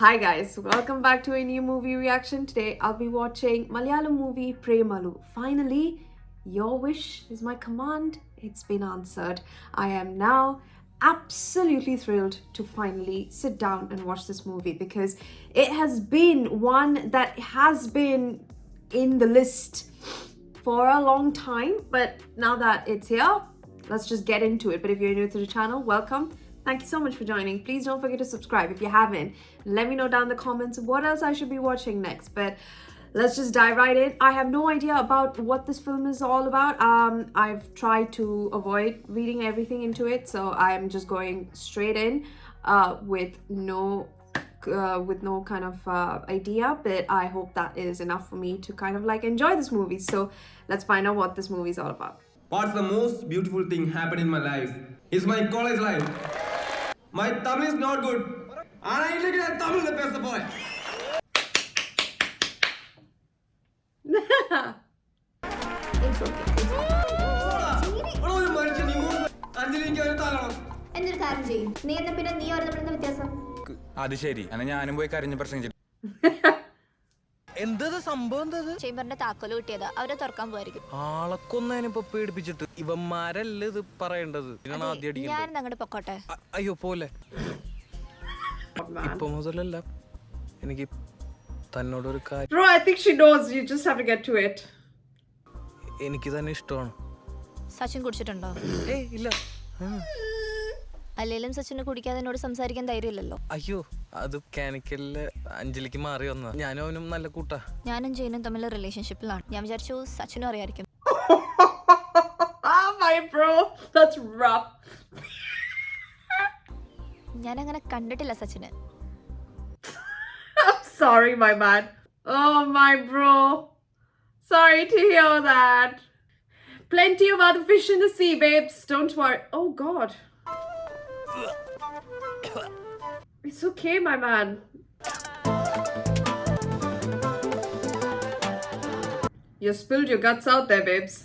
Hi guys, welcome back to a new movie reaction. Today I'll be watching Malayalam movie Premalu. Finally, your wish is my command. It's been answered. I am now absolutely thrilled to finally sit down and watch this movie because it has been one that has been in the list for a long time, but now that it's here, let's just get into it. But if you're new to the channel, welcome. Thank you so much for joining. Please don't forget to subscribe if you haven't. Let me know down in the comments what else I should be watching next. But let's just dive right in. I have no idea about what this film is all about. I've tried to avoid reading everything into it, so I'm just going straight in with no kind of idea, but I hope that is enough for me to kind of like enjoy this movie. So let's find out what this movie is all about. What's the most beautiful thing happened in my life? Is my college life. My Tamil is not good. And I look at Tamil the best boy. It's okay. എന്നൊരു കാര്യം ചെയ്യും നീ എന്നെ പിന്നെ നീ ഓരോ തമ്മിൽ വ്യത്യാസം അത് ശരി എന്നാ ഞാനും പോയി കരഞ്ഞ പ്രശ്നം എന്തത് സംഭവം എന്തത് ചേംബറിന്റെ താക്കോല് കിട്ടിയതാ അവരെ തുറക്കാൻ പോയിരിക്കും ആളക്കൊന്നതിനിപ്പോ പേടിപ്പിച്ചിട്ട് ഇവന്മാരല്ല ഇത് പറയേണ്ടത് ഞാൻ അങ്ങോട്ട് പൊക്കോട്ടെ അയ്യോ പോലെ ഇപ്പൊ മുതലല്ല എനിക്ക് തന്നോടൊരു കാര്യം Bro, I think she knows. You just have to get to it. എനിക്ക് തന്നെ ഇഷ്ടമാണ്. സച്ചിൻ കുടിച്ചിട്ടുണ്ടോ? ഏയ് ഇല്ല. അല്ലേലും സച്ചിനെ കുടിക്കാതെ എന്നോട് സംസാരിക്കാൻ ധൈര്യമില്ലല്ലോ. അയ്യോ അത് കാനിക്കലില് അഞ്ജലിക്ക് മാറി വന്ന ഞാനും അവനും നല്ല കൂട്ടാ. ഞാനും ജെയിനും തമ്മിൽ റിലേഷൻഷിപ്പിലാണ്. ഞാൻ വിചാരിച്ചു സച്ചിനും അറിയായിരിക്കും. Oh my bro, that's rough. ഞാൻ അങ്ങനെ കണ്ടിട്ടില്ല സച്ചിനെ. I'm sorry, my man. Oh my bro. Sorry to hear that. Plenty of other fish in the sea, babes. Don't worry. Oh god. It's okay, my man. You spilled your guts out there, babes.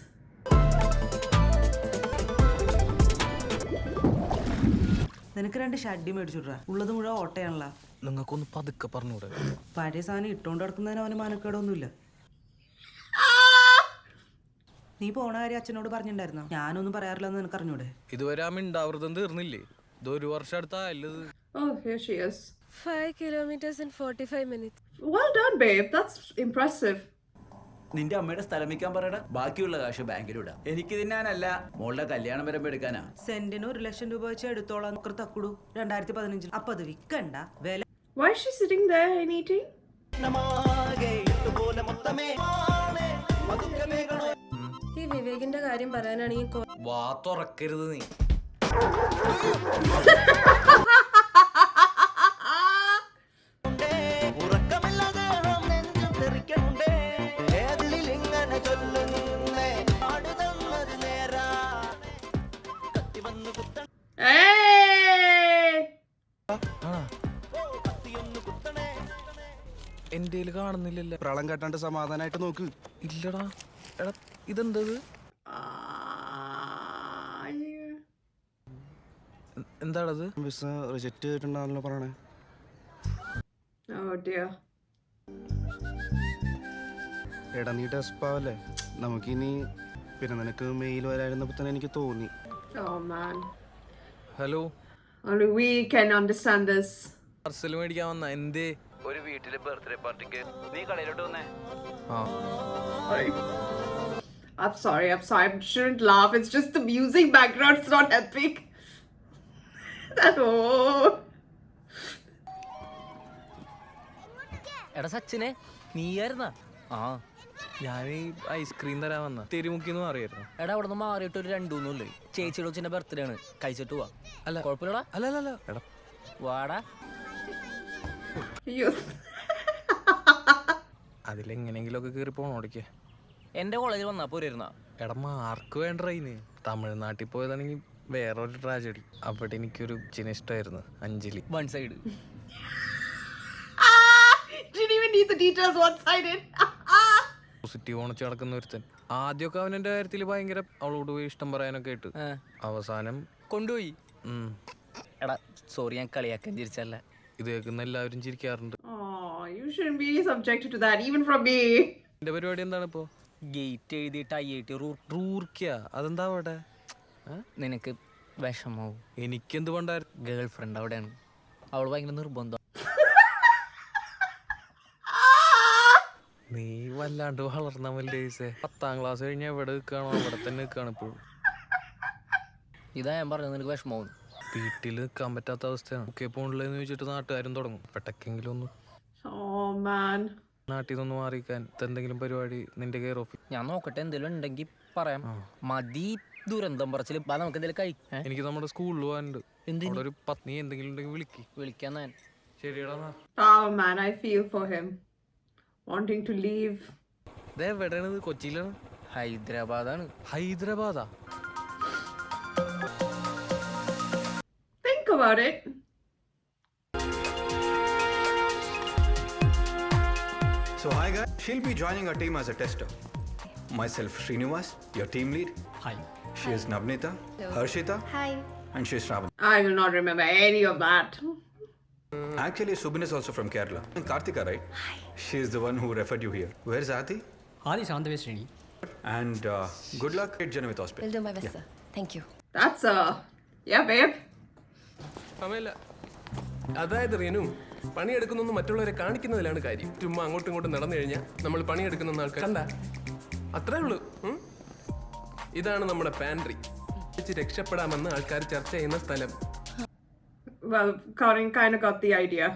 നിനക്ക് രണ്ട് ഷഡ്ഡി മേടിച്ചുവിട്രാ ഉള്ളത് മുഴുവൻ ഓട്ടയാണല്ലോ. നിങ്ങൾക്കൊന്ന് പതുക്കെ പറഞ്ഞൂടെ? പഴയ സാധനം ഇട്ടോണ്ട് നടക്കുന്നതിന് അവന് മാനക്കേടൊന്നുമില്ല. നീ പോണ കാര്യം അച്ഛനോട് പറഞ്ഞിട്ടുണ്ടായിരുന്നോ? ഞാനൊന്നും പറയാറില്ലെന്ന് നിനക്ക് അറിഞ്ഞൂടെ? ഇതുവരെ ആ മിണ്ടാവൃതം തീർന്നില്ലേ? ഇതൊരു വർഷം അടുത്തായല്ലത്. Oh, here she is. 5 kilometers in 45 minutes. Well done, babe. That's impressive. നിന്റെ അമ്മയുടെ സ്ഥലം വിൽക്കാൻ പറയടാ, ബാക്കിയുള്ള കാശ് ബാങ്കിലിടാം. എനിക്ക് തിന്നാനല്ല, മോളുടെ കല്യാണം വരെ എടുക്കാനാ. സെന്റിന് 1,00,000 രൂപ വെച്ച് എടുത്തോളാം തക്കുടു 2015. അപ്പൊ അത് വിൽക്കണ്ട വില. Why is she sitting there and eating? ഈ വിവേകിന്റെ കാര്യം പറയാനാണ് ഈ വാ തുറക്കരുത് നീ. എന്റെ കാണുന്നില്ലല്ലോ. പ്രളം കെട്ടാണ്ട് സമാധാനായിട്ട് നോക്ക്. ഇല്ലടാ. എടാ ഇതെന്തത്? എന്താണത്? വിസ റിജക്റ്റ് ചെയ്തിട്ടുണ്ടാണല്ലോ പറയണേ. Oh dear. എടാ നീ ഡെസ്പാവല്ലേ, നമുക്കിനി പിന്നെ നിനക്ക് മെയിൽ വരായിരുന്നപ്പോ തന്നെ എനിക്ക് തോന്നി. Oh man. Hello. Only we can understand this. Parcel മേടിക്കാൻ വന്ന എന്തേ? ഒരു വീട്ടിലെ ബർത്ത്ഡേ പാർട്ടിക്ക് നീ കടയിലോട്ട് വന്നേ. I'm sorry. I shouldn't laugh. It's just the music background. It's not epic. Oh. എടാ സച്ചിനെ നീയായിരുന്നാ? ആ ഞാൻ ഐസ്ക്രീം തരാൻ വന്ന തെരുമുക്കിന്ന് അറിയായിരുന്നു. എടാ അവിടെ നിന്ന് മാറിയിട്ട് ഒരു 2-3 ചേച്ചിയുടെ കൊച്ചിന്റെ ബർത്ത്ഡേ ആണ്, കഴിച്ചിട്ട് പോവാ. അല്ല കുഴപ്പമില്ലടാ. അല്ല എടാ വാടാ. അതിലെങ്ങനെങ്കിലും ഒക്കെ കയറി പോണോടിക്ക്. എന്റെ കോളേജിൽ വന്നാ പോരുന്ന. എടാ മാർക്ക് വേണ്ട അതിന്. തമിഴ്നാട്ടിൽ പോയതാണെങ്കിൽ വേറൊരു ട്രാജഡി. അവിടെ എനിക്കൊരു ഇഷ്ടമായിരുന്നു, Anjali. One side. Didn't even need the details one-sided. Positive ഓണിച്ച് നടക്കുന്ന ഒരുത്തൻ. ആദ്യമൊക്കെ അവൻ എന്റെ കാര്യത്തിൽ ഭയങ്കര അവളോട് പോയി ഇഷ്ടം പറയാനൊക്കെ ആയിട്ട് അവസാനം കൊണ്ടുപോയി. എടാ സോറി, ഞാൻ കളിയാക്കാൻ ചിരിച്ചല്ല. ഇത് കേൾക്കുന്ന എല്ലാവരും ചിരിക്കാറുണ്ട്. Oh, you shouldn't be subjected to that, even from me. എന്റെ പരിപാടി എന്താണ് ഇപ്പോ? ഗേറ്റ് എഴുതിയിട്ട് ഐ.ഐ.ടി റൂർക്കിയ അതെന്താ അവിടെ? നിനക്ക് വിഷമാവും. എനിക്കെന്ത് പണ്ടായിരുന്നു? ഗേൾ ഫ്രണ്ട് അവിടെയാണ്. അവൾ ഭയങ്കര നിർബന്ധം. നീ വല്ലാണ്ട് വളർന്ന മല്ലേസേ. 10ാം ക്ലാസ് കഴിഞ്ഞാൽ എവിടെ നിൽക്കാണോ അവിടെ തന്നെ നിൽക്കാണ് ഇപ്പോഴും. ഇതാ ഞാൻ പറഞ്ഞത്, നിനക്ക് വിഷമാവും. വീട്ടിൽ നിൽക്കാൻ പറ്റാത്ത അവസ്ഥയാണ്. ഒക്കെ പോണില്ലെന്ന് ചോദിച്ചിട്ട് നാട്ടുകാരും തുടങ്ങും. പെട്ടെങ്കിലും ഒന്ന് Oh man. നാട്ടിൽ നിന്ന് മാറിക്കാൻ എന്തെങ്കിലും പരിപാടി നിന്റെ കെയർ ഓഫ്. ഞാൻ നോക്കട്ടെ, എന്തെങ്കിലും ഉണ്ടെങ്കിൽ പറയാം. മതി ദുരന്തം പറച്ചിൽ. നമുക്ക് എന്തെങ്കിലും കഴിക്കാം. എനിക്ക് നമ്മുടെ സ്കൂളിൽ പോകാനുണ്ട്. എന്തിന്? അവിടെ ഒരു പത്നി എന്തെങ്കിലും ഉണ്ടെങ്കിൽ വിളിക്കാൻ ഞാൻ. ശരിയടാ. Oh man, I feel for him. Wanting to leave. ഇതേ എവിടെയാണ്? കൊച്ചിയിലാണ്. ഹൈദരാബാദാണ്. ഹൈദരാബാദാ? Think about it. So hi guys, she'll be joining our team as a tester. Myself Srinivas, your team lead. Hi. She is Navnita, Harshita, Hi. and she is Shravan. I will not remember any of that. Actually, Subin is also from Kerala. And Karthika, right? Hi. She is the one who referred you here. Where's Ati? ആദ്യം ശാന്തവേ Sreeni. And good luck at Janavit Hospital. Will do my best, sir. Thank you. That's yeah, babe. സമയമില്ല. അതായത് റീനു, പണിയെടുക്കുന്നൊന്നും മറ്റുള്ളവരെ കാണിക്കുന്നതിലാണ് കാര്യം. ചുമ്മാ അങ്ങോട്ടും ഇങ്ങോട്ടും നടന്നു കഴിഞ്ഞാൽ നമ്മൾ പണിയെടുക്കുന്ന ആൾക്കാർ കണ്ട അത്രേ ഉള്ളൂ. ഇതാണ് നമ്മുടെ പാൻട്രി. രക്ഷപ്പെടാമെന്ന് ആൾക്കാർ ചർച്ച ചെയ്യുന്ന സ്ഥലം. Well, Karin kind of got the idea.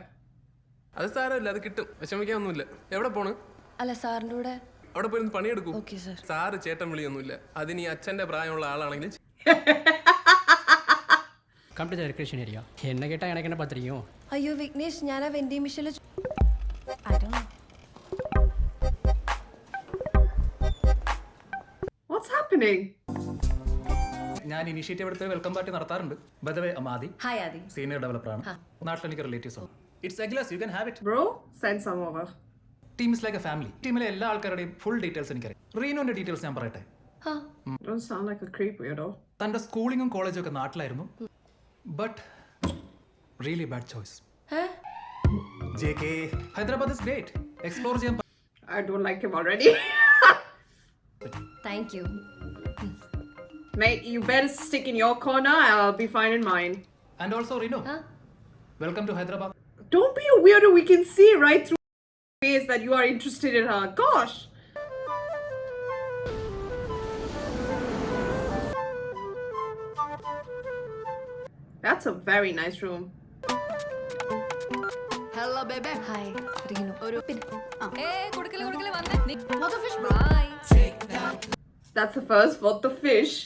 അത് സാരമില്ല, അത് കിട്ടും, വിഷമിക്കാനൊന്നുമില്ല. എവിടെ പോണ്? അല്ല സാറിൻ്റെ കൂടെ. അവിടെ പോയി പണിയെടുക്കും. Okay, sir. സാറ് ചേട്ടൻ വിളിയൊന്നുമില്ല. അതിന് ഈ അച്ഛന്റെ പ്രായമുള്ള ആളാണെങ്കിൽ come to the recreation area. എന്നെ കേട്ടാ എനക്കെന്നെ പത്രിയോ? അയ്യോ വിഘ്നേഷ്, ഞാൻ ആ വെൻഡിങ് മെഷീനിൽ What's happening? ഞാൻ ഇനിഷ്യേറ്റീവ് എടുത്ത് വെൽക്കം പാർട്ടി നടത്താറുണ്ട്. By the way, Aadi hi Aadi. Senior ഡെവലപ്പറാണ്. നാട്ടിൽ എനിക്ക് റിലേറ്റീവ്സ് ഉണ്ട്. It's a glass, you can have it. Bro, send some over. Team is like a family. ടീമിലെ എല്ലാ ആൾക്കാരുടെയും ഫുൾ ഡീറ്റെയിൽസ് എനിക്കറിയാം. റീനുവിന്റെ ഡീറ്റെയിൽസ് ഞാൻ പറയട്ടെ. Don't sound like a creep, weirdo. തന്റെ സ്കൂളിങ്ങും കോളേജും ഒക്കെ നാട്ടിലായിരുന്നു. But really bad choice. JK, Hyderabad is great. Explore ചെയ്യാൻ. I don't like him already. Thank you. Mate, you better stick in your corner. I'll be fine in mine. And also Reenu, welcome to Hyderabad. Don't be a weirdo. We can see right through your face that you are interested in her. Gosh. That's a very nice room. Hello ബേബേ. Hi Reenu. ഒരു That's the first. What the fish?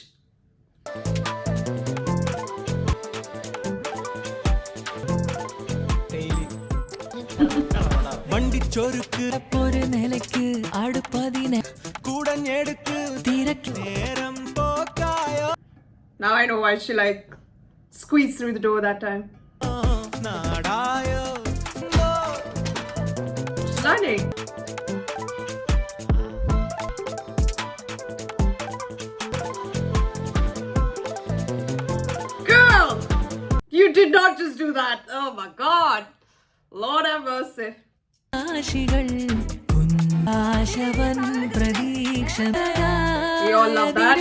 വണ്ടിച്ചൊരുക്ക് ഒരു നിലയ്ക്ക് അടുപ്പതിനെ കൂടഞ്ഞെടുക്ക് തിരക്ക് നേരം പോക്കായോ. Now I know why she like squeezed through the door that time. നാടായോ Stunning. Girl, you did not just do that. Oh my God. Lord have mercy. ആശികൾ ആശവൻ പ്രതീക്ഷ. We all love that.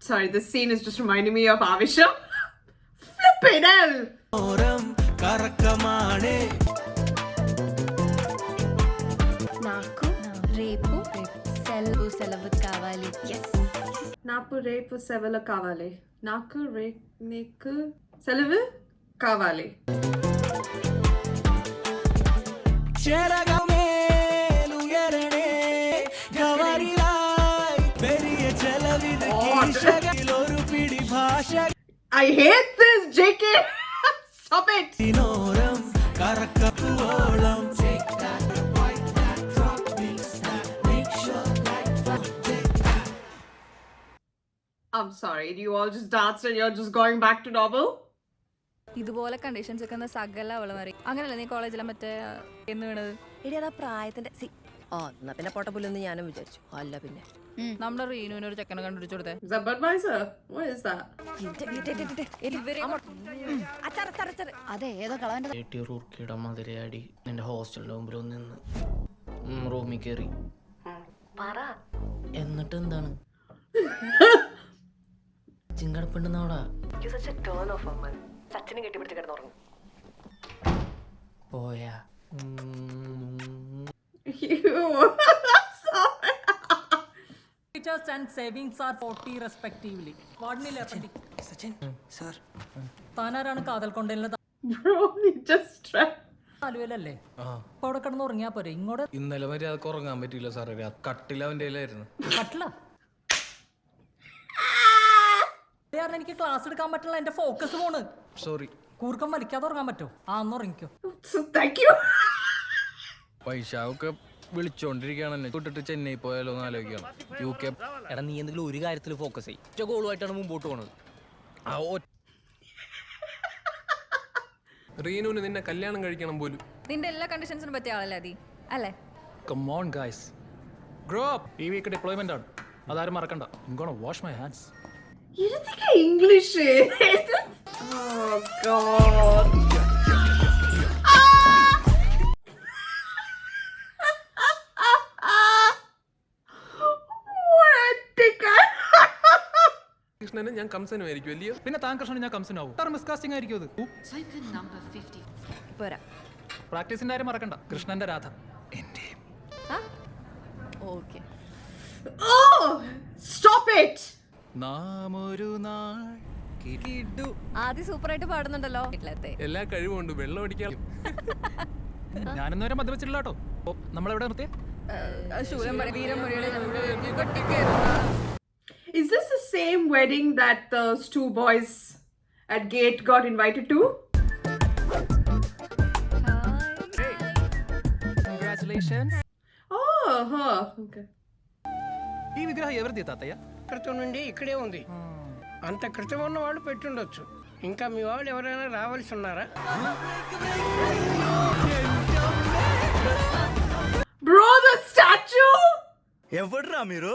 Sorry, this scene is just reminding me of Avisha. Flippin' hell. నాకు రేపు సెలవు కావాలి. Yes. Napu repu sevela kavale. Naku re neku selevu kavale. I hate this, JK. Stop it. I'm sorry. You all just danced and you're just going back to normal? ഇതുപോലെ conditions ഒക്കെ സകല അവള് മാറി. അങ്ങനെയല്ല നീ കോളേജിലെ മറ്റേ എന്ന് വീണത്. എടി അതാ പ്രായത്തിന്റെ ആ എന്നാ പിന്നെ പൊട്ടപ്പുല്ലെന്ന് ഞാനും വിചാരിച്ചു. അല്ല പിന്നെ നമ്മുടെ റീനുവിന് ഒരു ചെക്കനെ കണ്ടുപിടിച്ചു കൊടുത്തേ. Is that Budweiser? What is that? അതെ ഏതോ കളവന്റെ റൂർക്കിയുടെ മതിരയാടി നിന്റെ ഹോസ്റ്റലിന്റെ മുമ്പിൽ ഒന്ന് നിന്ന് റൂമിൽ കയറി. എന്നിട്ട് എന്താണ് ചിങ്കടപ്പുണ്ടെന്നവിടെ പോയാ. Teachers and savings are 40 respectively. വാർഡിനില്ലേ സച്ചിൻ സാർ താനാരാണ് കാതൽ കൊണ്ടേലിന് Bro, he just tried. താലുവല്ലേ അപ്പൊ അവിടെ കിടന്ന് ഉറങ്ങിയാ പോരെ. ഇങ്ങോട്ട് ഇന്നലെ മര്യാദക്ക് ഉറങ്ങാൻ പറ്റിയില്ല സാറേ. കട്ടിൽ അവൻ്റെ കയ്യിലായിരുന്നു. പറ്റില്ല. കാരണം എനിക്ക് ക്ലാസ് എടുക്കാൻ പറ്റില്ല, എന്റെ ഫോക്കസ് പോണ്. സോറി. കൂർക്കം വലിക്കാതെ ഉറങ്ങാൻ പറ്റോ? ആ ഒന്ന് ഉറങ്ങിക്കോ. Thank you. പൈസ വിളിച്ചോണ്ടിരിക്കുകയാണ് എന്നെ. വിട്ടിട്ട് ചെന്നൈ പോയാലോ എന്ന് ആലോചിക്കണം. UK. എടാ നീ എന്തെങ്കിലും ഒരു കാര്യത്തിൽ ഫോക്കസ് ചെയ്യും. ഒറ്റ ഗോളുമായിട്ടാണ് മുമ്പോട്ട് പോണത്. ആ റീനുവിന് നിന്നെ കല്യാണം കഴിക്കണം പോലും. നിന്റെ എല്ലാ കണ്ടീഷൻസിനും പറ്റിയ ആളല്ലേ അതി അല്ലേ? Come on, guys. Grow up. ഈ വീക്ക് ഡിപ്ലോയ്മെന്റ് ആണ്. അതാരും മറക്കണ്ട. I'm gonna wash my hands. You didn't think English is? Oh God. കൃഷ്ണനും ഞാൻ കംസനും ആയിരിക്കും അല്ലയോ? പിന്നെ താൻ കൃഷ്ണൻ ഞാൻ കംസനാവും. മിസ്കാസ്റ്റിംഗ് ആയിരിക്കും അത്. പോരാ. പ്രാക്ടീസിന്റെ കാര്യം മറക്കണ്ട. കൃഷ്ണന്റെ രാധ എന്റെ. ഓക്കെ. Oh, stop it. നാം ഒരു നാൾ ആദ്യം സൂപ്പറായിട്ട് പാടുന്നുണ്ടല്ലോ. എല്ലാ കഴിവുണ്ട്. വെള്ളം അടിക്കാൻ ഞാനൊന്നും വരെ മദ്യപിച്ചിട്ടില്ല കേട്ടോ. നമ്മളെവിടെ നിർത്തിയേ? Is this the same wedding that those two boys at Gate got invited to? Congratulations. Oh, huh. Okay. ఈ విగ్రహం ఎవరిది తాతయ్య? క్రితం నుండి ఇక్కడే ఉంది. అంత క్రితం ఉన్న వాళ్ళు పెట్టుండొచ్చు. ఇంకా మీ వాళ్ళు ఎవరైనా రావాల్సి ఉన్నారా? Bro, the statue? ఎవడ్రా మీరు?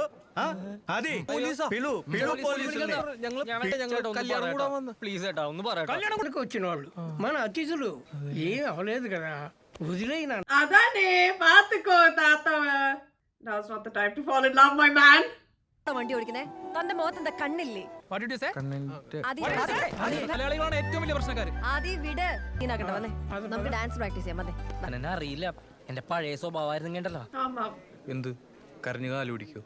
అది పిలు പ്ലീസ് ഏട്ടാ ഒന്ന് പറയട്ടെ. కళ్యాణంకి వచ్చిన వాళ్ళు మన అతిథులు ఏం అవలేదు కదా, వదిలేనా? Adane, paathuko tata. Now's not the time to fall in love, my man. വണ്ടി ഓടിക്കുന്നേ. തന്റെ മുഖത്ത് എന്താ കണ്ണില്ലേ? What did you say? മലയാളികളാണ് ഏറ്റവും വലിയ പ്രശ്നക്കാര്. ആദ്യം വിട്. നീനാക്കട്ടെ വന്നേ, നമുക്ക് ഡാൻസ് പ്രാക്ടീസ് ചെയ്യാം. മതി. എന്നെ അറിയില്ല. എന്റെ പഴയ സ്വഭാവമായിരുന്നു കേട്ടല്ലോ. Amma. എന്ത് കരഞ്ഞു കാല് പിടിക്കോ?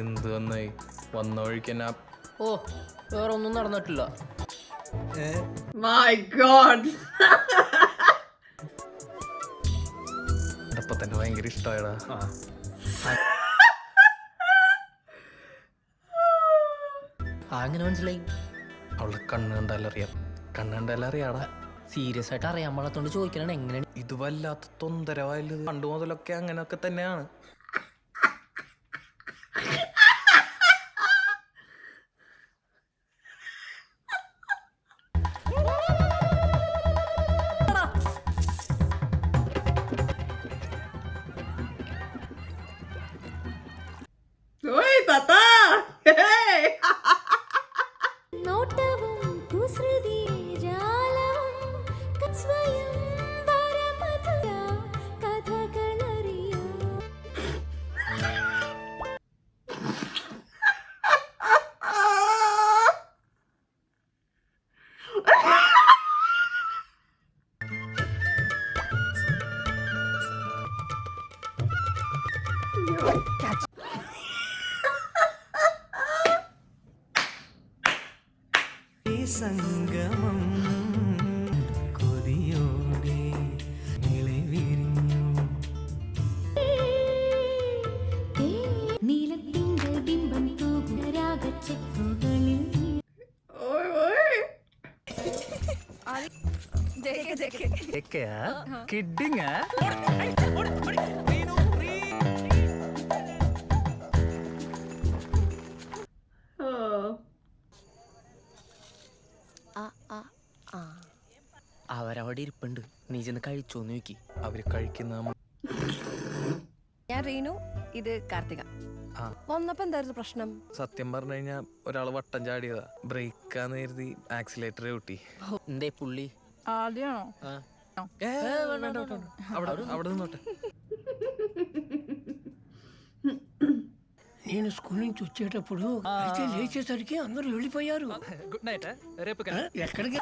എന്ത് വന്നായി? വന്ന വഴിക്ക് എന്നാ? ഓ വേറെ ഒന്നും നടന്നിട്ടില്ല. My God. അപ്പൊ തന്നെ ഭയങ്കര ഇഷ്ടമായടാ. അങ്ങനെ മനസ്സിലായി. അവളുടെ കണ്ണ് കണ്ടാലറിയാം. കണ്ണ് കണ്ടാലറിയാടാ. സീരിയസ് ആയിട്ട് അറിയാൻ പാടാത്തോണ്ട് ചോദിക്കണം എങ്ങനെയാണ്. ഇത് വല്ലാത്ത തൊന്തരവായത്. പണ്ട് മുതലൊക്കെ അങ്ങനെയൊക്കെ തന്നെയാണ്. Oi, tata. Hey. സംഗമം കൊതിയോടെ ഇളവിരിഞ്ഞു. Oi, oi. കിഡിങ്. Oh. അവിടെ ഇരിപ്പുണ്ട്, നീ ചെന്ന് കഴിച്ചോന്ന് നോക്കി. അവര് കഴിക്കുന്ന നമ്മൾ ഞാൻ റീനു, ഇത് കാർത്തിക. വന്നപ്പോ എന്തായിരുന്നു പ്രശ്നം? സത്യം പറഞ്ഞു കഴിഞ്ഞാൽ ഒരാൾ വട്ടം ചാടിയതാ. ബ്രേക്കാന്ന് കരുതി ആക്സിലേറ്റർ കൂട്ടി. എന്തേ പുള്ളി ആദ്യമാണോ? അവിടെ നിന്നോട്ടെ. నేను స్కూల్ నుంచి వచ్చేటప్పుడు అయితే లేచేసరికి అందరూ వెళ్ళిపోయారు. గుడ్ నైట్ రేపు ఎక్కడికి?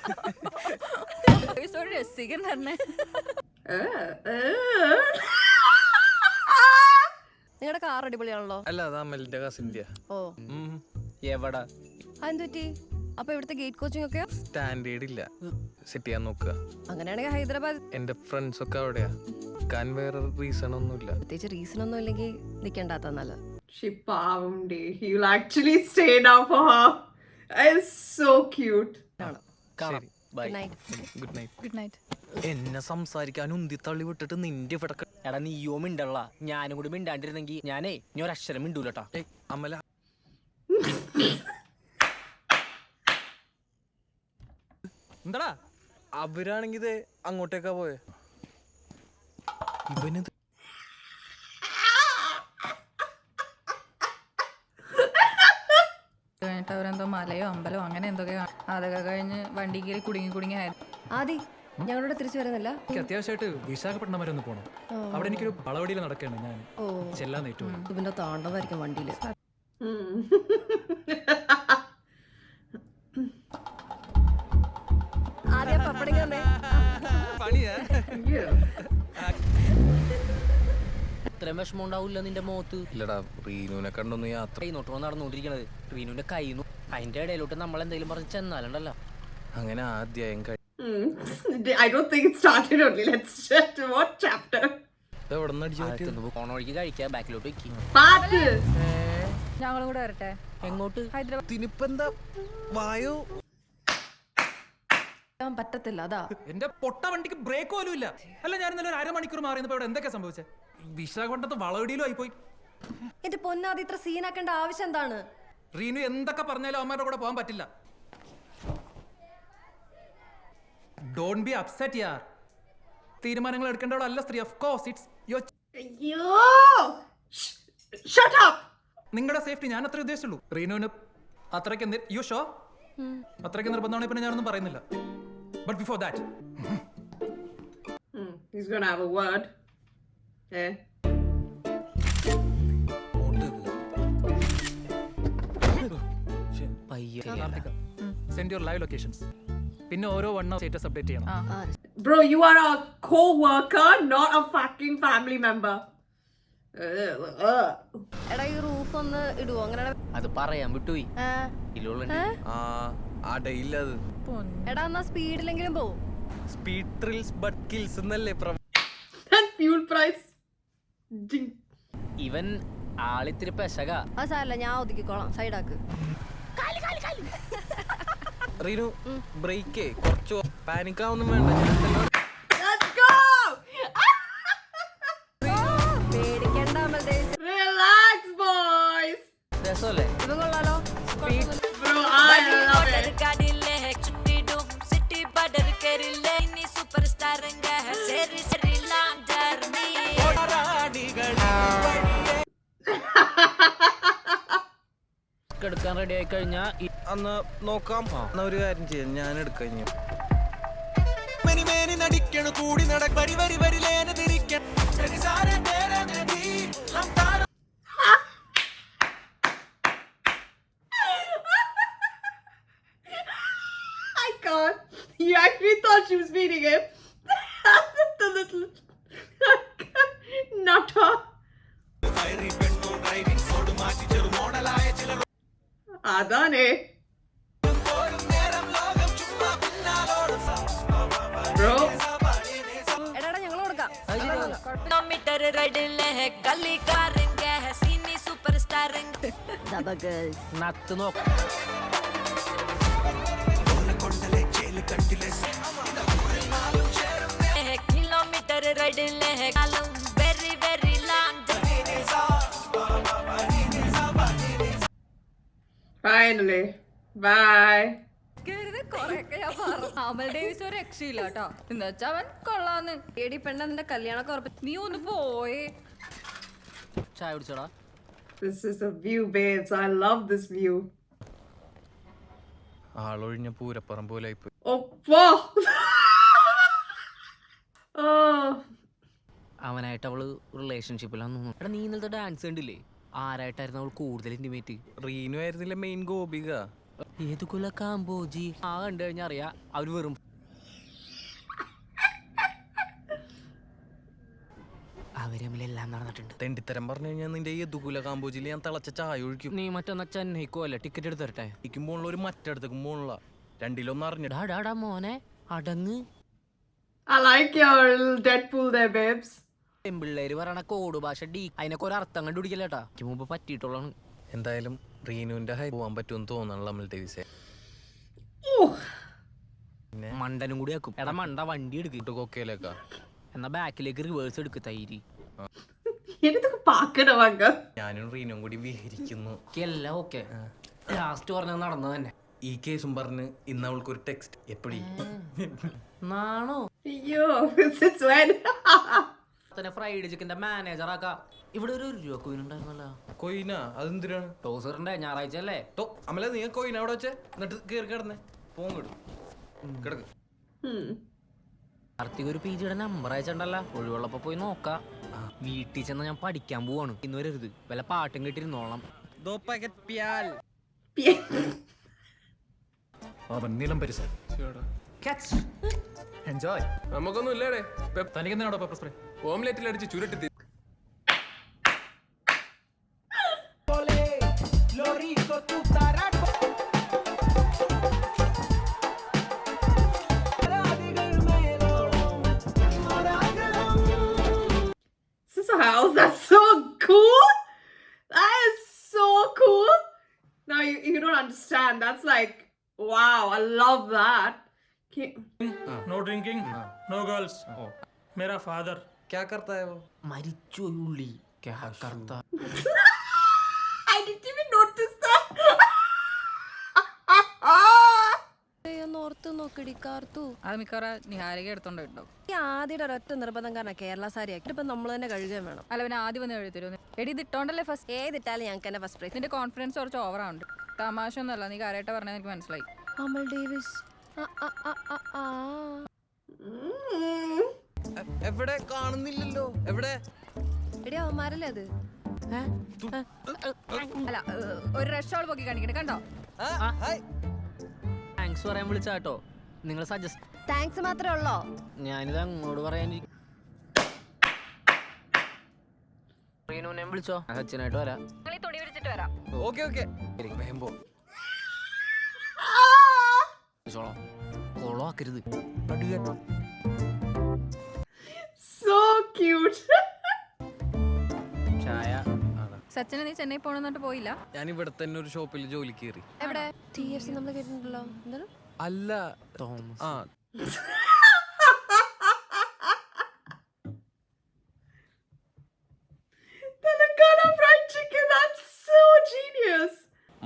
നിങ്ങളുടെ കാർ അടിപൊളിയാണല്ലോ. അല്ല, അത് അമലിന്റെ കസിന്റെ. ഓ, എവിടാ? അതെന്ത് പറ്റി? അപ്പൊ ഇവിടുത്തെ ഗേറ്റ് കോച്ചിങ് ഒക്കെ സ്റ്റാൻഡേർഡ് ഇല്ല, സെറ്റ് ചെയ്യാൻ നോക്കുക. അങ്ങനെയാണെങ്കിൽ ഹൈദരാബാദ്. എന്റെ ഫ്രണ്ട്സ് ഒക്കെ അവിടെയാ. ഞാൻ വേറെ റീസൺ ഒന്നുമില്ല. പ്രത്യേകിച്ച് റീസൺ ഒന്നും ഇല്ലെങ്കിൽ നിൽക്കേണ്ടാത്ത നല്ലത്. She pavam day. You'll actually stay now for her. It's so cute. കാണാം. Bye. Good night. Good night. എന്നെ സംസാരിക്കാൻ ഉന്തി തള്ളി വിട്ടിട്ട് നിന്റെ ഇവിടെ എടാ നീയോ മിണ്ടള്ള, ഞാനും കൂടി മിണ്ടാണ്ടിരുന്നെങ്കിൽ ഞാനേ ഇനി ഒരക്ഷരം മിണ്ടൂലട്ടാ. അമല എന്താടാ? അവരാണെങ്കി ഇത് അങ്ങോട്ടേക്കാ പോയെ. ഇവനിത് കഴിഞ്ഞിട്ട് അവരെന്തോ മലയോ അമ്പലോ അങ്ങനെ എന്തൊക്കെ അതൊക്കെ കഴിഞ്ഞ് വണ്ടി കയറി കുടുങ്ങി ആയിരുന്നു. ആദി ഞങ്ങളോട് തിരിച്ചു വരുന്നില്ല. എനിക്ക് അത്യാവശ്യമായിട്ട് വിശാഖപട്ടണം വരെ ഒന്ന് പോകണം. അവിടെ എനിക്കൊരു വളവടിയിൽ നടക്കുകയാണ്. ഞാൻ ചെല്ലാൻ നേറ്റു. ഇതിന്റെ താണ്ടവായിരിക്കും വണ്ടിയില്. ഇത്രയും വിഷമം ഉണ്ടാവില്ല നിന്റെ മുഖത്ത്. ഇല്ലടാ, റീനുവിനെ കണ്ടൊന്ന് യാത്ര കൈനോട്ടോ നടന്നുകൊണ്ടിരിക്കണത്. റീനുവിന്റെ കൈന്നു അതിന്റെ ഇടയിലോട്ട് നമ്മൾ എന്തെങ്കിലും പറഞ്ഞ് ചെന്നാലുണ്ടല്ലോ. അങ്ങനെ ആദ്യം I don't think it started only. Let's check what chapter. എവിടെ നിന്ന് അടിച്ചു ഓണോഴിക്ക് കഴിക്കാം, ബാക്കിലോട്ട് വെക്കി. ഞങ്ങളും കൂടെ വരട്ടെ. എങ്ങോട്ട്? തിനിപ്പെന്താ വായോ പറ്റത്തില്ല, അതാ. എന്റെ പൊട്ട വണ്ടിക്ക് ബ്രേക്ക് പോലും ഇല്ല. അല്ല, ഞാൻ ഇന്നലെ ഒരു അരമണിക്കൂർ മാറിയപ്പോ ഇവിടെ എന്തൊക്കെ സംഭവിച്ചത്? വിശാഖപട്ടണത്ത് വളവടിയിലും ആയിപ്പോയി. എന്റെ പൊന്നാദി ഇത്ര സീനാക്കേണ്ട ആവശ്യം എന്താണ്? റീനു എന്തൊക്കെ പറഞ്ഞാലും അവന്മാരുടെ കൂടെ പോകാൻ പറ്റില്ല. ഡോണ്ട് ബി അപ്സെറ്റ് യാർ. തീരുമാനങ്ങൾ എടുക്കേണ്ടവളല്ല സ്ത്രീ. Of course it's your. Shut up. നിങ്ങളുടെ സേഫ്റ്റി ഞാൻ അത്ര ഉദ്ദേശിച്ചുള്ളൂ. റീനുവിന് അത്രയ്ക്ക് യു ഷോ അത്രയ്ക്ക് നിർബന്ധമാണ്. പിന്നെ ഞാനൊന്നും പറയുന്നില്ല. But before that He's gonna have a word. Eh? Send your live locations. പിന്നെ ഓരോ വണ്ണോ സ്റ്റേറ്റസ് അപ്ഡേറ്റ് ചെയ്യണം. Bro, you are a co-worker, not a fucking family member. എടാ ഈ റൂഫ് ഒന്ന് ഇടുവോ? അങ്ങനെ അത് പറയാൻ വിട്ടുപോയി. അടയില്ലത്. എടാ എന്നാ സ്പീഡിലെങ്കിലും പോവും. സ്പീഡ് ത്രിൽസ് ബട്ട് കിൽസ് എന്നല്ലേ And fuel price. Ding. ഇവൻ ആളിത്തിരി പെശക. അത് സാരല്ല, ഞാൻ ഒതുക്കിക്കോളാം. സൈഡാക്ക്. റീനു ബ്രേക്കേ കുറച്ച് പാനിക്കാവൊന്നും വേണ്ട. Let's go. പേടിക്കണ്ട അമൽദേവ്. Relax, boys. രസമല്ലേ? ഇവൻ കൊള്ളാലോ. Bro, I love it. എടുക്കാൻ റെഡി ആയി കഴിഞ്ഞാ അന്ന് നോക്കാം. എന്നാ ഒരു കാര്യം ചെയ്യാം, ഞാൻ എടുക്കാം. I can't. You actually thought she was beating him. The little nutter. Adane. Bro. എടാ ഞങ്ങൾ കൊടുക്കാം. നത്ത് നോക്ക. Finally. Bye. കൊറേയൊക്കെ ഞാൻ അമൽ ഡേവിസ് ഒരു രക്ഷയില്ല കേട്ടോ. എന്ന് വെച്ചാ അവൻ കൊള്ളാന്ന്. എടി പെണ്ണ നിന്റെ കല്യാണമൊക്കെ ഉറപ്പിച്ചു. നീ ഒന്ന് പോയേ. ചായ കുടിച്ചോടാ. This is a view, babes. I love this view. ആളൊഴിഞ്ഞ പൂരപ്പുറം പോലെ ആയിപ്പോയി. Oh, wow. Oh. അവനായിട്ട് അവള് റിലേഷൻഷിപ്പിലാന്ന് തോന്നുന്നു. എടാ നീ ഇന്നലത്തെ ഡാൻസ് കണ്ടില്ലേ? ആരായിട്ടായിരുന്നു അവൾ കൂടുതൽ ഇന്റിമേറ്റ്? റീനു ആയിരുന്നില്ല മെയിൻ ഗോപിക. ഏത് കുല കാമ്പോജി ആ കണ്ടു കഴിഞ്ഞാൽ അറിയാ അവര് വെറും അവര് തമ്മിലെല്ലാം നടന്നിട്ടുണ്ട്. തെണ്ടിത്തരം പറഞ്ഞു കഴിഞ്ഞാൽ നിന്റെ ഈ ദുകുല കാമ്പോജിൽ ഞാൻ തിളച്ച ചായ ഒഴിക്കും. നീ മറ്റൊന്ന ചെന്നൈക്കോ അല്ല ടിക്കറ്റ് എടുത്ത് തരട്ടെ? എനിക്കും പോണുള്ള ഒരു മറ്റടുത്തേക്കും പോണുള്ള രണ്ടിലൊന്നും അറിഞ്ഞിട്ട്. ഡാടാ മോനെ അടങ്ങ്. I like your little Deadpool there, babes. പെമ്പിള്ളേര് പറയണ കോഡ് ഭാഷ ഡി അതിനൊക്കെ ഒരു അർത്ഥം കണ്ടുപിടിക്കല്ലേട്ടാ. എനിക്ക് മുമ്പ് പറ്റിയിട്ടുള്ളതാണ്. എന്തായാലും റീനുവിന്റെ ഹൈ പോവാൻ പറ്റുമെന്ന് തോന്നണല്ലോ അമൽ ഡേവിസെ. മണ്ടനും കൂടി ആക്കും. എടാ മണ്ട വണ്ടി എടുക്കും കൊക്കയിലേക്കാ. എന്നാ ബാക്കിലേക്ക് റിവേഴ്സ് എടുക്ക് തൈരി. എന്നതൊക്കെ പാക്കണവാങ്ക. ഞാനും റീനും കൂടി വിഹരിക്കുന്നു. എല്ലാം ഓക്കെ. ലാസ്റ്റ് പറഞ്ഞത് നടന്നത് തന്നെ. ഈ കേസും പറഞ്ഞ് ഇന്ന് അവൾക്കൊരു ടെക്സ്റ്റ് എപ്പടി നാണോ അയ്യോ, since when? തന്നെ ഫ്രൈഡ് ചിക്കന്റെ മാനേജർ ആക്കാം. ഇവിടെ ഒരു രൂപ കോയിൻ ഉണ്ടായിരുന്നല്ലോ. കൊയിന അതെന്തിനാണ്? ടോസറിന്റെ ഞായറാഴ്ച അല്ലേ? അമല നീ കൊയിന അവിടെ വെച്ചേ എന്നിട്ട് കേറി കിടന്നേ പോങ്ങ കിടക്ക്. കാർത്തിക് ഒരു PG യുടെ നമ്പർ അയച്ചിട്ടുണ്ടല്ലോ. ഒഴിവുള്ളപ്പോ പോയി നോക്കാം. വീട്ടിൽ ചെന്ന് ഞാൻ പഠിക്കാൻ പോവാണ്. ഇന്ന് വരരുത്. വല്ല പാട്ടും കേട്ടിരുന്നോളാം. നീളം പരിസരം എൻജോയ്. നമുക്കൊന്നും ഇല്ലേടെ. തനിക്കെന്താണോ പെപ്പർ സ്പ്രേ? ഓംലെറ്റിൽ അടിച്ച് ചുരുട്ടി This is a house. That's so cool. That is so cool. Now you don't understand. That's like, wow, I love that. No drinking, no girls. मेरा फादर क्या करता है वो? മരിച്ചു ഉള്ളി. I didn't even notice that. ഓർത്ത് നോക്കടി കാർത്തു. അത് മിക്കവാറും നിഹാരിക എടുത്തോണ്ട് കേട്ടോ. ഈ ആദ്യയുടെ ഒരൊറ്റ നിർബന്ധം കാരണം കേരള സാരി ആക്കി ഇപ്പൊ നമ്മൾ തന്നെ കഴുകുകയും വേണം. അല്ല പിന്നെ ആദ്യം വന്ന് എഴുതരുന്നു. എടി ഇത് ഇട്ടോണ്ടല്ലേ ഫസ്റ്റ്. ഏതിട്ടാലും ഞങ്ങൾക്ക് തന്നെ ഫസ്റ്റ് പ്രൈസ്. നിന്റെ കോൺഫിഡൻസ് കുറച്ച് ഓവറാവുണ്ട്. തമാശ ഒന്നല്ല, നീ കാര്യമായിട്ട് പറഞ്ഞാൽ എനിക്ക് മനസ്സിലായി. അമൽ ഡേവിസ് എവിടെ കാണുന്നില്ലല്ലോ. എവിടെ? എടി അവന്മാരല്ലേ അത്? അല്ല ഒരു റഷോൾ പൊക്കി കാണിക്കണേ കണ്ടോ? താങ്ക്സ് പറയാൻ വിളിച്ചാട്ടോ. നിങ്ങൾ സജസ്റ്റ്. താങ്ക്സ് മാത്രമേ ഉള്ളോ? ഞാനിത് അങ്ങോട്ട് പറയാൻ റീനുവിനെ വിളിച്ചോ. സച്ചിനായിട്ട് വരാം. തുണി വിരിച്ചിട്ട് വരാം. ഓക്കെ ഓക്കെ വേമ്പോ കോളോ ആക്കരുത്. So cute. ചായ. സച്ചിന് നീ ചെന്നൈ പോണെന്നിട്ട് പോയില്ല? ഞാൻ ഇവിടെ തന്നെ ഒരു ഷോപ്പിൽ ജോലി കയറി. എവിടെ? TFC നമ്മൾ കേട്ടിട്ടുണ്ടല്ലോ. എന്താണ്? അല്ല തോമസ്. ആ Telangana fried chicken. That's so genius.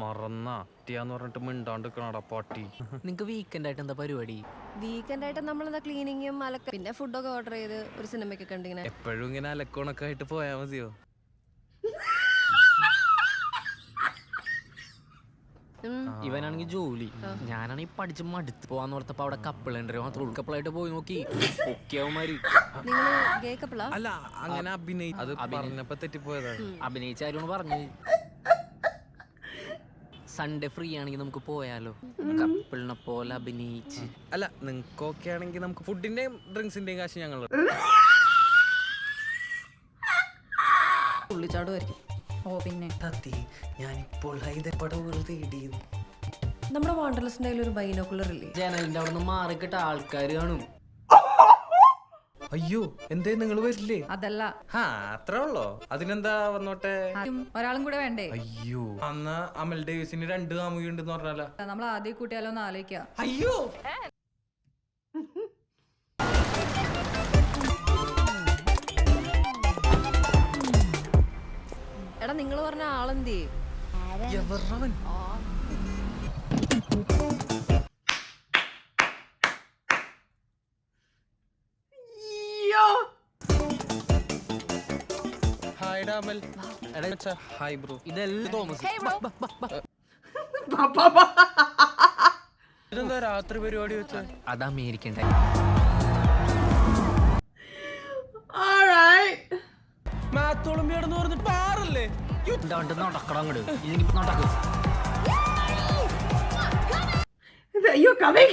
മറന്നാ ടിയാന്ന് പറഞ്ഞിട്ട് മിണ്ടാണ്ട് കാണാ പാട്ടി. നിങ്ങക്ക് വീക്കെൻഡ് ആയിട്ട് എന്താ പരിപാടി? വീക്കെൻഡ് ആയിട്ട് നമ്മളെന്താ ക്ലീനിങ്ങും അലക്ക പിന്നെ ഫുഡൊക്കെ ഓർഡർ ചെയ്ത് ഒരു സിനിമയ്ക്കൊക്കെ ഉണ്ടിങ്ങനെ. എപ്പോഴും ഇങ്ങനെ അലക്കോണൊക്കെ ആയിട്ട് പോയാ മതിയോ? ഇവനാണെങ്കിൽ ജോലി, ഞാനാണെങ്കിൽ പഠിച്ച് മടുത്ത് പോവാന്ന് ഓർത്തപ്പോ അവിടെ കപ്പിൾ ഇന്റർവ്യൂ മാത്രം ഉൾക്കപ്പിളായിട്ട് പോയി നോക്കി. ഒക്കെയവന്മാര് നിങ്ങള് ഗേ കപ്പിളാ? അല്ല അങ്ങനെ അത് പറഞ്ഞപ്പോ തെറ്റിപ്പോയതാണ്. അഭിനയിച്ചാരോട് പറഞ്ഞു സൺഡേ ഫ്രീ ആണെങ്കിൽ നമുക്ക് പോയാലോ, കപ്പിളിനെ പോലെ അഭിനയിച്ച്. അല്ല നിങ്ങൾക്ക് ഓക്കെ ആണെങ്കിൽ നമുക്ക് ഫുഡിന്റെയും ഡ്രിങ്ക്സിന്റെയും കാശ് ഞങ്ങൾ തുള്ളിച്ചാടുമായിരിക്കും. ഓ പിന്നെ ഞാനിപ്പോൾ ഹൈദരാബാദ് തേടിയത്. നമ്മുടെ വാണ്ടർലസിന്റെ കയ്യിൽ ഒരു ബൈനോക്കുലർ ഇല്ലേ? ജനലിന്റെ അവിടെ നിന്ന് മാറിക്കിട്ട ആൾക്കാർ കാണും. അയ്യോ എന്തേ നിങ്ങൾ വരില്ലേ? അതല്ല അത്രേ ഉള്ളോ? അതിനെന്താ വന്നോട്ടെ. ഒരാളും കൂടെ വേണ്ടേ? അയ്യോ അന്ന് അമൽ ഡേവിസിന് 2 കാമുകി ഉണ്ടെന്ന് പറഞ്ഞാലോ. നമ്മൾ ആദ്യം കൂട്ടിയാലോ ഒന്ന് ആലോചിക്കാം. അയ്യോ എടാ നിങ്ങൾ പറഞ്ഞ ആളെന്തേ? ഹായ് ഡാമൽ ഹായ് ബ്രോ ഇതെല്ലാം തോമസ് ഇതെന്താ രാത്രി പരിപാടി വെച്ച അത് അമേരിക്കൻ Alright. മാത്തോളമ്പിയാടെന്ന് പറഞ്ഞിട്ട് പാറല്ലേ നടക്കണം അങ്ങോട്ട് ഇല്ലെങ്കിൽ നടക്കും. Are you coming?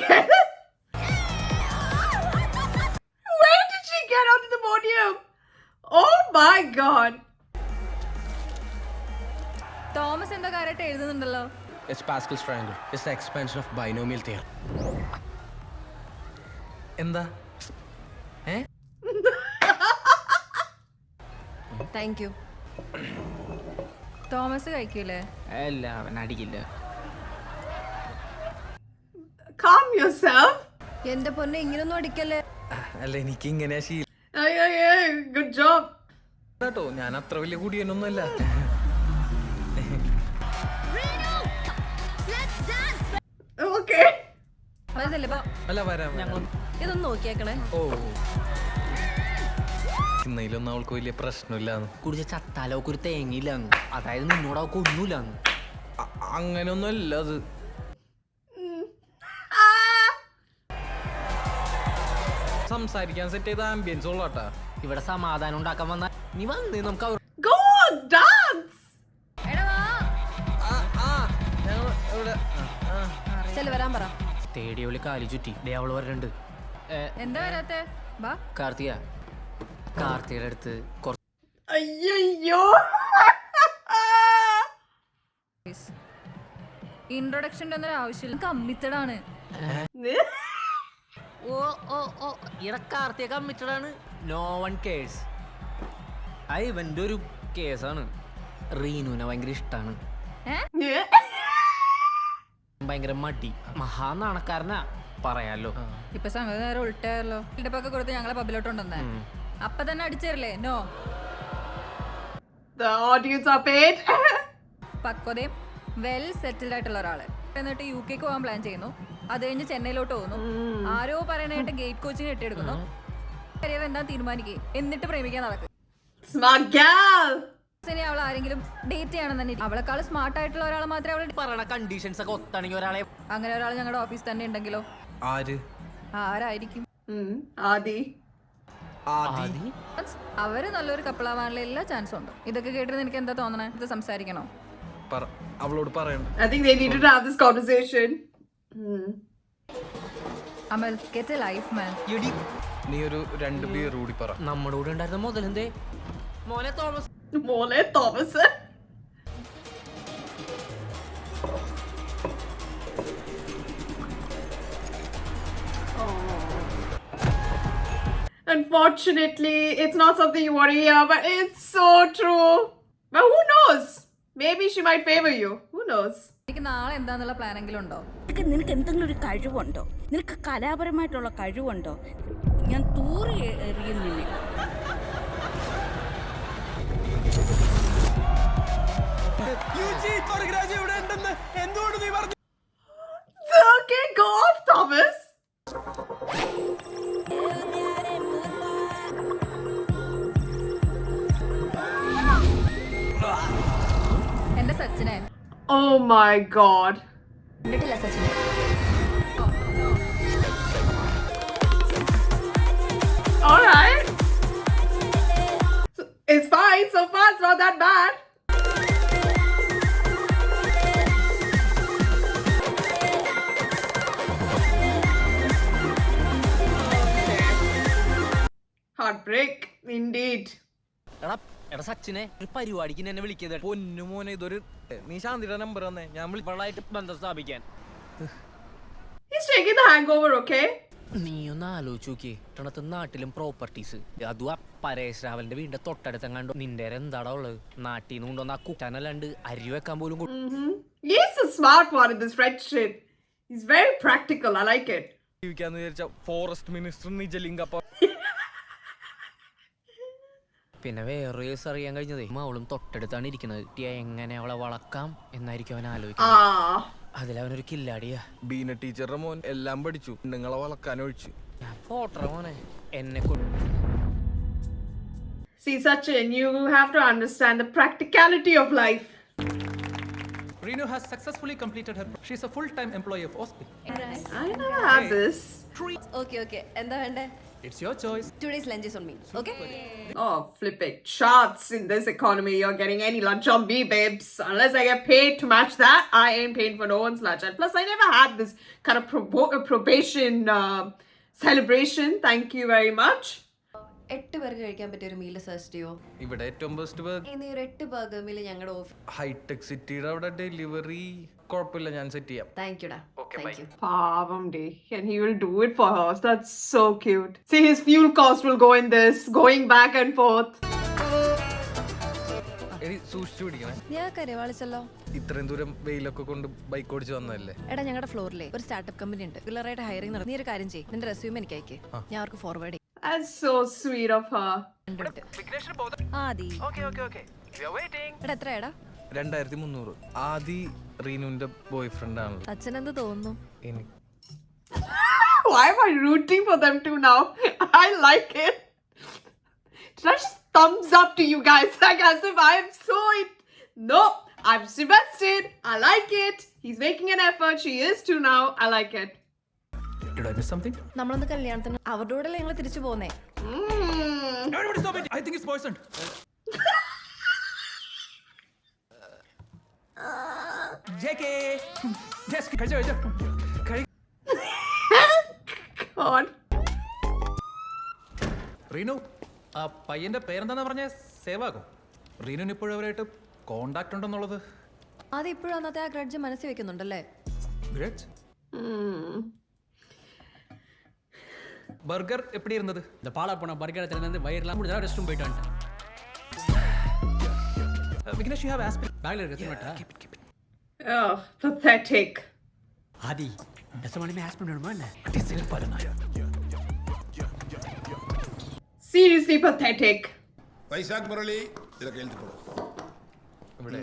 Where did she get onto the podium? Oh my god. Thomas എന്താ കാര്യമായിട്ട് എഴുതുന്നുണ്ടല്ലോ. It's Pascal's triangle. It's the expansion of binomial theorem. എന്താ താങ്ക് യു. തോമസ് കഴിക്കൂലേ? അല്ല അവൻ അടിക്കില്ല. Calm yourself. എന്റെ പൊന്നെ ഇങ്ങനൊന്നും അടിക്കല്ലേ. അല്ല എനിക്ക് ഇങ്ങനെയാ ശീലം Hey, good job. കേട്ടോ. ഞാൻ അത്ര വലിയ കുടിയനൊന്നുമല്ല. Okay. അതല്ലേ ഇപ്പൊ അല്ല വരാം ഇതൊന്ന് നോക്കിയേക്കണേ. ഓ ഇന്നയിലൊന്നും അവൾക്ക് വലിയ പ്രശ്നമില്ലാന്ന്. കുടിച്ച ചത്താലോക്ക് ഒരു തേങ്ങയില്ലാന്ന്. അതായത് നിന്നോട് അവൾക്ക് ഒന്നുമില്ലാന്ന്. അങ്ങനെയൊന്നും അല്ല അത്. സംസാരിക്കാൻ സെറ്റ് ചെയ്ത ആംബിയൻസ് ഉള്ളാട്ടാ. ഇവിടെ സമാധാനം ഉണ്ടാക്കാൻ വന്ന നീ വന്നേ നമുക്ക് അവർ Go dance. ചെല് വരാൻ പറ. തേടിയ വിളി കാലി ചുറ്റി ഡേ അവള് വരണ്ട്. എന്താ വരാത്തെ? ബാ. കാർത്തികയുടെ അടുത്ത് Ayyo. ഇൻട്രൊഡക്ഷൻ്റെ ഒന്നും ആവശ്യമില്ല. കമ്മിറ്റഡ് ആണ്. ഓ ഇവിടെ കാർത്തിക കമ്മിറ്റഡ് ആണ്. No one cares. ആ ഇവന്റെ ഒരു കേസാണ്. റീനുവിനെ ഭയങ്കര ഇഷ്ടാണ്. ഭയങ്കര മടി മഹാ നാണക്കാരനാ പറയാലോ. ഇപ്പൊ സംഗതി നേരെ ഉൾട്ടായല്ലോ. ഇടപ്പൊക്കെ കൊടുത്ത് ഞങ്ങളെ പബ്ബിലോട്ട് കൊണ്ടുവന്നേ. അപ്പൊ തന്നെ അടിച്ചേരില്ലേ? No. The audience are paid. പക്വതയും വെൽ സെറ്റിൽഡ് ആയിട്ടുള്ള ഒരാള്. എന്നിട്ട് UK പോകാൻ പ്ലാൻ ചെയ്യുന്നു. അത് കഴിഞ്ഞ് ചെന്നൈയിലോട്ട് പോകുന്നു. ആരോ പറയണായിട്ട് ഗേറ്റ് കോച്ചിങ് കെട്ടിയെടുക്കുന്നു. കരിയർ എന്താ തീരുമാനിക്കേ എന്നിട്ട് പ്രേമിക്കാൻ നടക്കും. Smart girl. അവൾ ആരെങ്കിലും ഡേറ്റ് ചെയ്യണം തന്നെ. അവളെക്കാൾ സ്മാർട്ട് ആയിട്ടുള്ള ഒരാളെ മാത്രമേ അവൾ പറയണ കണ്ടീഷൻസ് ഒക്കെ ഒത്താണെങ്കിൽ ഒരാളെ അങ്ങനെ ഒരാൾ ഞങ്ങളുടെ ഓഫീസ് തന്നെ ഉണ്ടെങ്കിലോ? ആര്? ആരായിരിക്കും? Adi. അവര് നല്ലൊരു കപ്പിളാവാനുള്ള എല്ലാ ചാൻസും ഉണ്ട്. ഇതൊക്കെ കേട്ടിട്ട് എനിക്ക് എന്താ തോന്നണേ? ഇത് സംസാരിക്കണോ? അവളോട് പറയണം. I think they needed to have this conversation. Amal, get a life man. നീ ഒരു 2 ബിയർ കൂടി പറ. നമ്മുടെ കൂടെ ഉണ്ടായിരുന്ന മുതലെന്തേ മോനെ Thomas. Mole Thomas. Unfortunately, it's not something you want to hear, but it's so true. But who knows? Maybe she might favor you. Who knows? എനിക്ക് നാളെ എന്താന്നുള്ള പ്ലാൻ എങ്കിലും ഉണ്ടോ? നിനക്ക് എന്തെങ്കിലും ഒരു കഴിവുണ്ടോ? നിനക്ക് കലാപരമായിട്ടുള്ള കഴിവുണ്ടോ? ഞാൻ തൂറി എറിയും നിന്നെ. Okay, go off, Thomas. എന്റെ സച്ചിനെ. Oh my god. കണ്ടിട്ടില്ല സച്ചിനെ. Alright. So, it's fine so far, it's not that bad. Heartbreak, indeed. എടാ സച്ചിനെ ഒരു പരിപാടിക്ക് എന്നെ വിളിക്കുന്നത്. പൊന്നു മോനെ ഇതൊരു നീ ശാന്തിയുടെ നമ്പർ തന്നെ ഞാൻ വിളിപ്പളായിട്ട് ബന്ധം സ്ഥാപിക്കാൻ. He's taking the hangover, okay? നീ ഒന്ന് ആലോചിച്ച് നോക്കിയേ. ഇട്ടണത്ത് നാട്ടിലും പ്രോപ്പർട്ടീസ് അതും ആ പരേഷ് രാവലിന്റെ വീടിന്റെ തൊട്ടടുത്തെങ്ങാണ്ടോ നിന്റെ എന്താടാ ഉള്ളത്? നാട്ടിൽ നിന്ന് കൊണ്ടുവന്ന ആ കുട്ടാനല്ലാണ്ട് അരി വെക്കാൻ പോലും He's a smart one in this friendship. He's very practical. I like it. ജീവിക്കാന്ന് വിചാരിച്ച ഫോറസ്റ്റ് മിനിസ്റ്റർ നിജലിംഗപ്പ. പിന്നെ വേറൊരു കേസ് അറിയാൻ കഴിഞ്ഞതേ അവളും തൊട്ടടുത്താണ് ഇരിക്കുന്നത്. എങ്ങനെ അവളെ വളക്കാം എന്നായിരിക്കും അവൻ ആലോചിക്കുന്നത്. അതിലവനൊരു കില്ലാടിയാ. ബീന ടീച്ചറുടെ മോൻ എല്ലാം പഠിച്ചു, നിങ്ങളെ വളക്കാൻ ഒഴിച്ചു. ഞാൻ പോട്ടറ മോനെ എന്നെ See, Sachin, you have to understand the practicality of life. Renu has successfully completed her. She's a full-time employee of Ospi. I never had this. Okay എന്താ വേണ്ടേ? It's your choice. Today's lunch is on me. Okay? Oh, flip it. Charts in this economy. You're getting any lunch on me, babes. Unless I get paid to match that, I ain't paying for no one's lunch. And plus, I never had this kind of probation celebration. Thank you very much. 8 പേർക്ക് കഴിക്കാൻ പറ്റിയ ഒരു meal suggest ചെയ്യോ? ഇവിടെ ഏറ്റവും best ഇനി ഒരു 8 burger meal ഞങ്ങളുടെ ഓഫീസ്. ഹൈടെക് സിറ്റിയുടെ അവിടെ ഡെലിവറി കുഴപ്പമില്ല, ഞാൻ സെറ്റ് ചെയ്യാം. താങ്ക് യുടാ. Thank you. Pavam day. And he will do it for her. That's so cute. See, his fuel cost will go in this, going back and forth. എടി സൂക്ഷിച്ചു പിടിക്കണേ, ഞാൻ കരവാളിച്ചല്ലോ. ഇത്രയും ദൂരം വെയിലൊക്കെ കൊണ്ട് ബൈക്ക് ഓടിച്ച് വന്നതല്ലേ. എടാ ഞങ്ങളുടെ ഫ്ലോറിലെ ഒരു സ്റ്റാർട്ടപ്പ് കമ്പനി ഉണ്ട്. റെഗുലറായിട്ട് ഹയറിംഗ് നടത്തി. നീ ഒരു കാര്യം ചെയ്യ്, നിന്റെ റെസ്യൂം എനിക്ക് അയക്ക്, ഞാൻ അവർക്ക് ഫോർവേഡ് ചെയ്യും. That's so sweet of her. ആദി എടാ എത്രയാടാ? 2300. ആദി റീനുവിന്റെ ബോയ് ഫ്രണ്ട് ആണല്ലോ. അച്ഛനെന്ത് തോന്നുന്നു? എനിക്ക് Why am I rooting for them too now? I like it. Did I just thumbs up to you guys? Like as if I am so No, I'm invested. I like it. He's making an effort. She is too now. I like it. Did I miss something? നമ്മളൊന്ന് കല്യാണത്തിന് അവരുടെ കൂടെ ഞങ്ങൾ തിരിച്ചു പോന്നേ. Everybody stop it. I think it's poisoned. JK. Yes, കഴിച്ചോ. God. Reenu, ആ പയ്യന്റെ പേരെന്താന്ന് പറഞ്ഞ സേവാകോ? റീനുവിന് ഇപ്പോഴും അവരായിട്ട് കോണ്ടാക്ട് ഉണ്ടെന്നുള്ളത്. അത് ഇപ്പോഴും അന്നത്തെ ആ ഗ്രഡ്ജ് മനസ്സിൽ വെക്കുന്നുണ്ടല്ലേ? ഗ്രഡ്ജ്? பர்கர் எப்படி இருந்தது? இந்த பாலா போன பர்கர் திறந்து வயிறுலாம் முடிஞ்சா ரெஸ்ட் ரூம் போயிட்டு வந்துட்டேன். Vignesh, you have aspirin. பேக்ல இருக்கு மட்டா. Oh, pathetic. ஆதி டெஸ்மனிமே ஆஸ்பிரின் வேணுமா என்ன? Seriously pathetic. வைசாக் முரளி இதில் எழுத்து போடு. ഇവിടെ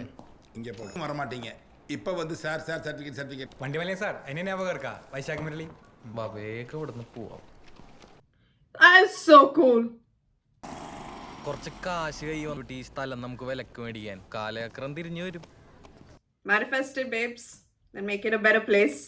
இங்கே போடு. வர மாட்டீங்க. இப்போ வந்து சார் சர்டிஃபிகேட். വണ്ടി വല്ലേ സാർ, എന്നെ ஞாபகம் இருக்கா? வைசாக் முரளி. വേഗം ഇവിടുന്ന് പോവാം. That's so cool. കുറച്ച് കാശ് കൈ വന്നിട്ട് ഈ സ്ഥലം നമുക്ക് വിലക്ക് മേടിക്കാൻ. കാലചക്രം തിരിഞ്ഞു വരും. Manifest it, babes, and make it a better place.